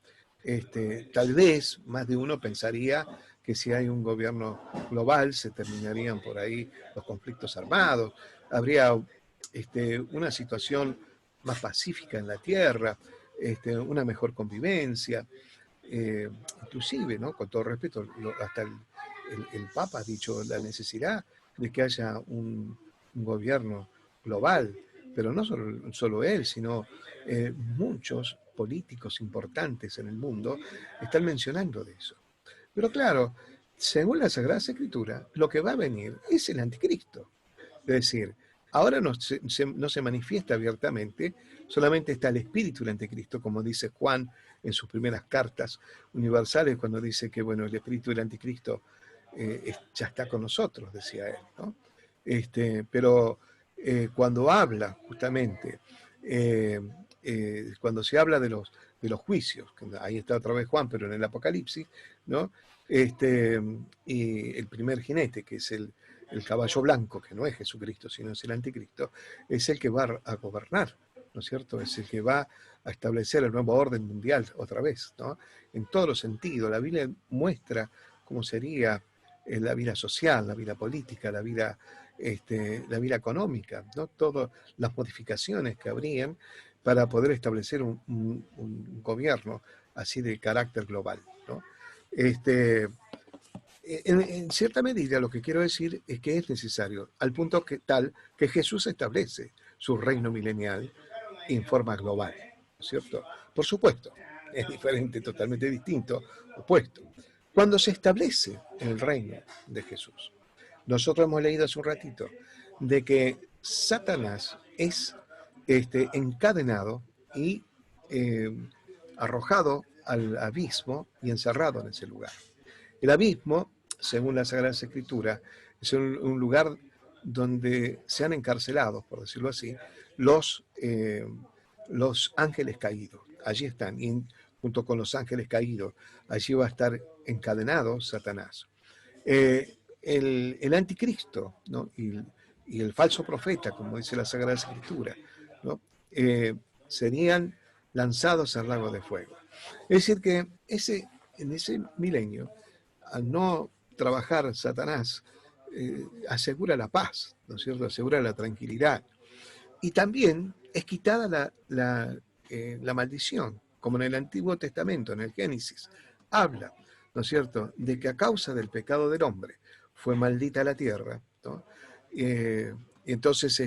Tal vez más de uno pensaría que si hay un gobierno global se terminarían por ahí los conflictos armados, habría una situación más pacífica en la tierra, una mejor convivencia, eh, inclusive, ¿no? Con todo respeto, hasta el Papa ha dicho la necesidad de que haya un gobierno global, pero no solo él, sino muchos políticos importantes en el mundo están mencionando de eso. Pero claro, según la Sagrada Escritura, lo que va a venir es el anticristo. Es decir, ahora no se manifiesta abiertamente, solamente está el espíritu del anticristo, como dice Juan en sus primeras cartas universales, cuando dice que bueno, el espíritu del anticristo ya está con nosotros, decía él, ¿no? Pero cuando habla justamente, eh, cuando se habla de los juicios, que ahí está otra vez Juan, pero en el Apocalipsis, ¿no? Y el primer jinete, que es el caballo blanco, que no es Jesucristo, sino es el anticristo, es el que va a gobernar, ¿no es cierto? Es el que va a establecer el nuevo orden mundial otra vez, ¿no? En todos los sentidos. La Biblia muestra cómo sería la vida social, la vida política, la vida económica, ¿no? Todas las modificaciones que habrían para poder establecer un gobierno así de carácter global, ¿no? En cierta medida lo que quiero decir es que es necesario, al punto tal que Jesús establece su reino milenial en forma global, ¿no es cierto? Por supuesto, es diferente, totalmente distinto, opuesto. Cuando se establece el reino de Jesús, nosotros hemos leído hace un ratito de que Satanás es encadenado y eh, arrojado al abismo y encerrado en ese lugar. El abismo, según la Sagrada Escritura, es un lugar donde se han encarcelado, por decirlo así, los ángeles caídos. Allí están, y junto con los ángeles caídos, allí va a estar encadenado Satanás. El anticristo, ¿no? Y el falso profeta, como dice la Sagrada Escritura, ¿no? Serían lanzados al lago de fuego. Es decir, que en ese milenio, al no trabajar Satanás, asegura la paz, ¿no es cierto? Asegura la tranquilidad. Y también es quitada la maldición, como en el Antiguo Testamento, en el Génesis. Habla, ¿no es cierto?, de que a causa del pecado del hombre fue maldita la tierra, ¿no? Entonces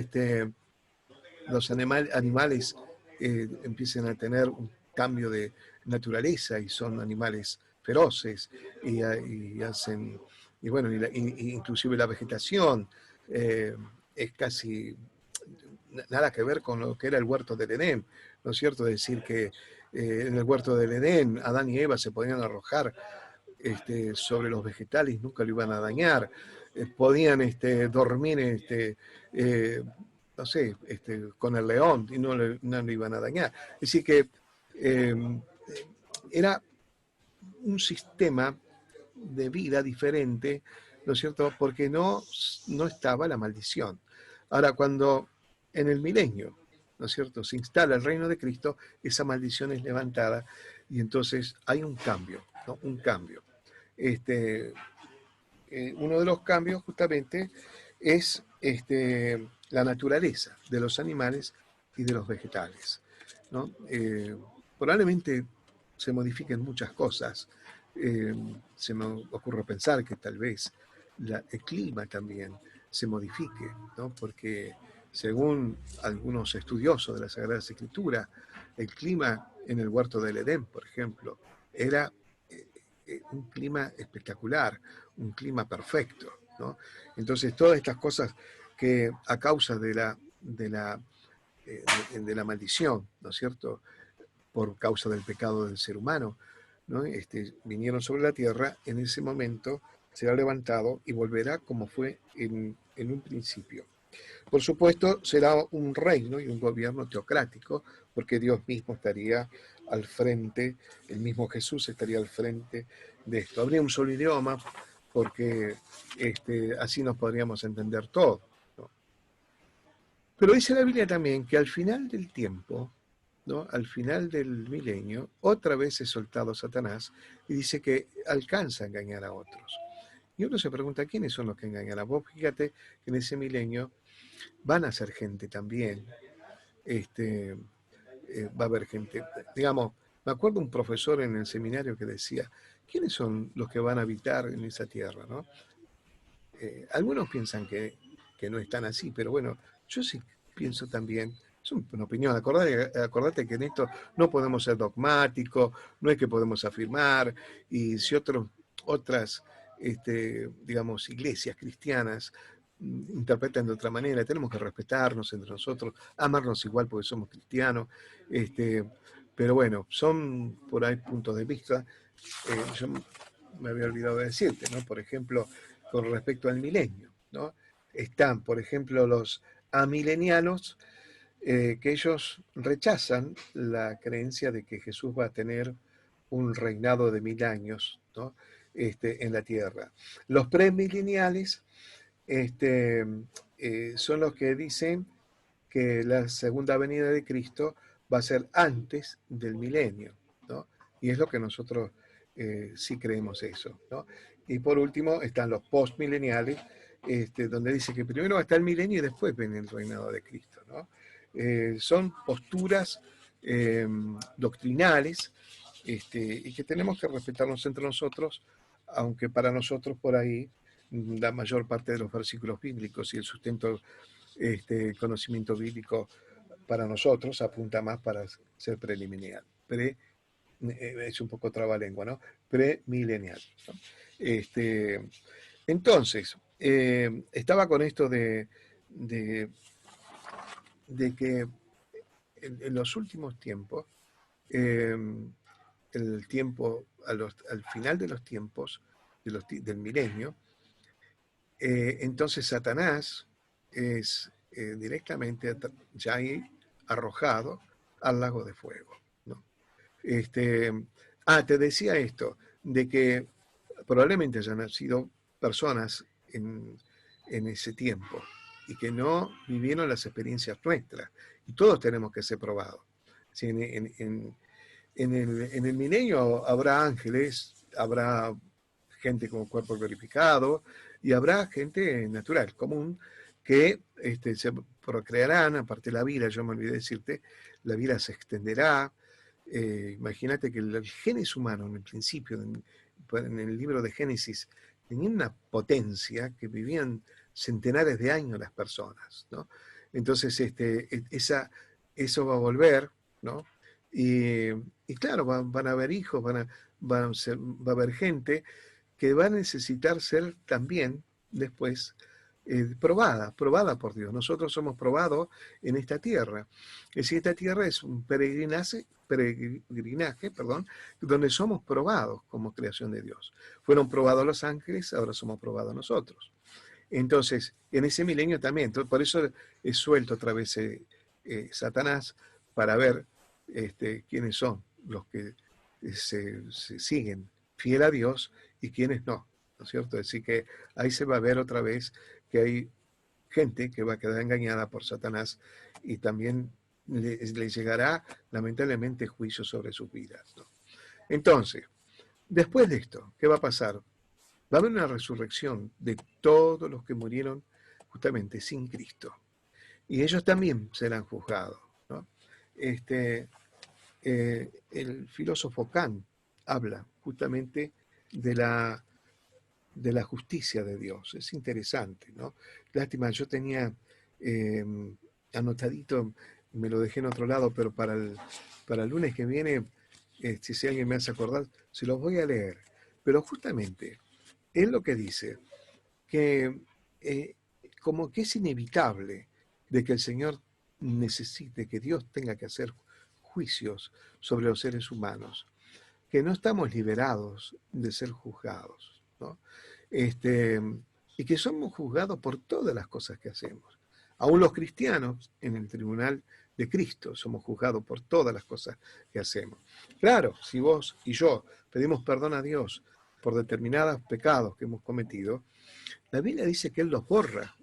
los animales empiezan a tener un cambio de naturaleza y son animales feroces y hacen, y bueno, inclusive la vegetación es casi nada que ver con lo que era el huerto del Edén, ¿no es cierto? Decir que en el huerto del Edén Adán y Eva se podían arrojar sobre los vegetales y nunca lo iban a dañar, podían dormir eh, no sé, con el león y no le iban a dañar. Es decir que era un sistema de vida diferente, ¿no es cierto? Porque no estaba la maldición. Ahora, cuando en el milenio, ¿no es cierto?, se instala el reino de Cristo, esa maldición es levantada y entonces hay un cambio, ¿no? Un cambio. Uno de los cambios justamente es la naturaleza de los animales y de los vegetales, ¿no? Probablemente se modifiquen muchas cosas. Se me ocurre pensar que tal vez el clima también se modifique, ¿no? Porque según algunos estudiosos de la Sagrada Escritura, el clima en el huerto del Edén, por ejemplo, era un clima espectacular, un clima perfecto, ¿no? Entonces todas estas cosas que a causa de la maldición, ¿no es cierto?, por causa del pecado del ser humano, ¿no? Vinieron sobre la tierra, en ese momento será levantado y volverá como fue en un principio. Por supuesto, será un reino y un gobierno teocrático, porque Dios mismo estaría al frente, el mismo Jesús estaría al frente de esto. Habría un solo idioma, porque así nos podríamos entender todo, ¿no? Pero dice la Biblia también que al final del tiempo, ¿no?, al final del milenio, otra vez es soltado Satanás y dice que alcanza a engañar a otros. Y uno se pregunta, ¿quiénes son los que engañan a vos? Fíjate que en ese milenio van a ser gente también, va a haber gente, digamos, me acuerdo un profesor en el seminario que decía, ¿quiénes son los que van a habitar en esa tierra, ¿no? Algunos piensan que no están así, pero bueno, yo sí pienso también, es una opinión, acordate que en esto no podemos ser dogmáticos, no es que podemos afirmar, y si otras, digamos, iglesias cristianas interpretan de otra manera, tenemos que respetarnos entre nosotros, amarnos igual porque somos cristianos, pero bueno, son por ahí puntos de vista. Yo me había olvidado de decirte, ¿no? Por ejemplo, con respecto al milenio, ¿no? Están, por ejemplo, los amilenianos, que ellos rechazan la creencia de que Jesús va a tener un reinado de 1000 años, ¿no?, en la tierra. Los premileniales son los que dicen que la segunda venida de Cristo va a ser antes del milenio, ¿no? Y es lo que nosotros sí creemos eso, ¿no? Y por último están los postmileniales, donde dice que primero está el milenio y después viene el reinado de Cristo, ¿no? Son posturas doctrinales, y que tenemos que respetarnos entre nosotros, aunque para nosotros por ahí la mayor parte de los versículos bíblicos y el sustento, conocimiento bíblico para nosotros apunta más para ser preliminar, es un poco trabalengua, ¿no? Premilenial, ¿no? Entonces, estaba con esto de, de que en los últimos tiempos, el tiempo, al final de los tiempos, del milenio, entonces Satanás es directamente ya ahí arrojado al lago de fuego, ¿no? Te decía esto, de que probablemente hayan nacido personas en ese tiempo y que no vivieron las experiencias nuestras. Y todos tenemos que ser probados. ¿Sí? En el milenio habrá ángeles, habrá gente con cuerpo glorificado y habrá gente natural, común, que se procrearán, aparte de la vida, yo me olvidé decirte, la vida se extenderá. Imagínate que el genes humano en el principio, en el libro de Génesis, tenía una potencia que vivían centenares de años las personas, ¿no? Entonces, eso va a volver, ¿no? Y claro, van a haber hijos, va a haber gente que va a necesitar ser también después probada por Dios. Nosotros somos probados en esta tierra. Es decir, esta tierra es un peregrinaje, donde somos probados como creación de Dios. Fueron probados los ángeles, ahora somos probados nosotros. Entonces, en ese milenio también, por eso es suelto otra vez Satanás para ver quiénes son los que se siguen fiel a Dios y quiénes no, ¿no es cierto? Así que ahí se va a ver otra vez que hay gente que va a quedar engañada por Satanás y también le llegará lamentablemente juicio sobre sus vidas, ¿no? Entonces, después de esto, ¿qué va a pasar? Va a haber una resurrección de todos los que murieron justamente sin Cristo. Y ellos también serán juzgados, ¿no? El filósofo Kant habla justamente de la justicia de Dios. Es interesante, ¿no? Lástima, yo tenía anotadito, me lo dejé en otro lado, pero para el lunes que viene, si alguien me hace acordar, se los voy a leer. Pero justamente, él lo que dice, que como que es inevitable de que el Señor necesite, que Dios tenga que hacer juicios sobre los seres humanos, que no estamos liberados de ser juzgados, ¿no? Y que somos juzgados por todas las cosas que hacemos. Aún los cristianos, en el tribunal de Cristo, somos juzgados por todas las cosas que hacemos. Claro, si vos y yo pedimos perdón a Dios por determinados pecados que hemos cometido, la Biblia dice que Él los borra,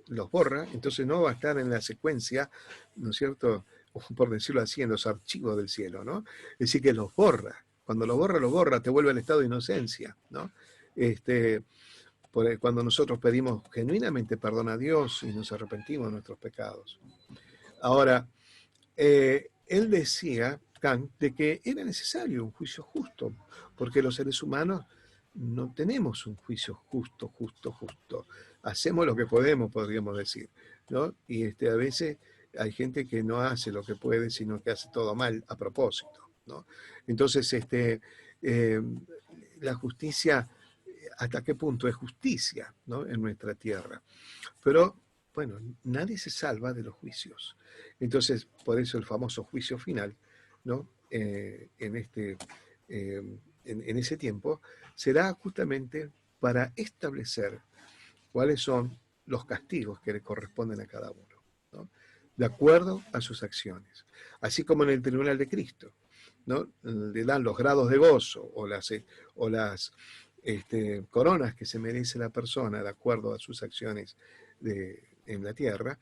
entonces no va a estar en la secuencia, ¿no es cierto?, por decirlo así, en los archivos del cielo, ¿no? Es decir, que los borra. Cuando lo borra, te vuelve al estado de inocencia, ¿no? Cuando nosotros pedimos genuinamente perdón a Dios y nos arrepentimos de nuestros pecados. Ahora, él decía, Kant, de que era necesario un juicio justo, porque los seres humanos no tenemos un juicio justo. Hacemos lo que podemos, podríamos decir, ¿no? Y a veces hay gente que no hace lo que puede, sino que hace todo mal a propósito, ¿no? Entonces, la justicia, ¿hasta qué punto es justicia, ¿no?, en nuestra tierra? Pero, bueno, nadie se salva de los juicios. Entonces, por eso el famoso juicio final, ¿no?, en ese tiempo, será justamente para establecer cuáles son los castigos que le corresponden a cada uno, ¿no?, de acuerdo a sus acciones. Así como en el tribunal de Cristo, ¿no?, le dan los grados de gozo o las coronas que se merece la persona de acuerdo a sus acciones en la tierra.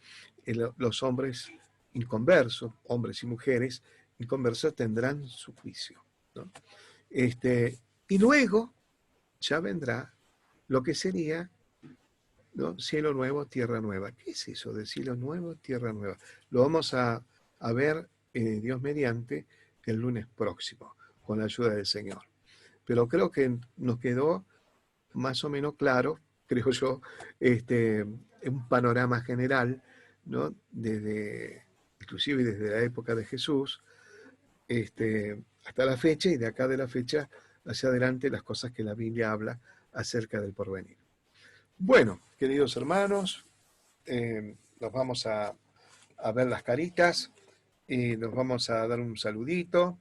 Los hombres inconversos, hombres y mujeres inconversos, tendrán su juicio, ¿no? Y luego ya vendrá lo que sería, ¿no?, cielo nuevo, tierra nueva. ¿Qué es eso de cielo nuevo, tierra nueva? Lo vamos a ver, Dios mediante, el lunes próximo, con la ayuda del Señor. Pero creo que nos quedó más o menos claro, creo yo, un panorama general, ¿no?, inclusive desde la época de Jesús, hasta la fecha, y de acá de la fecha hacia adelante las cosas que la Biblia habla acerca del porvenir. Bueno, queridos hermanos, nos vamos a ver las caritas y nos vamos a dar un saludito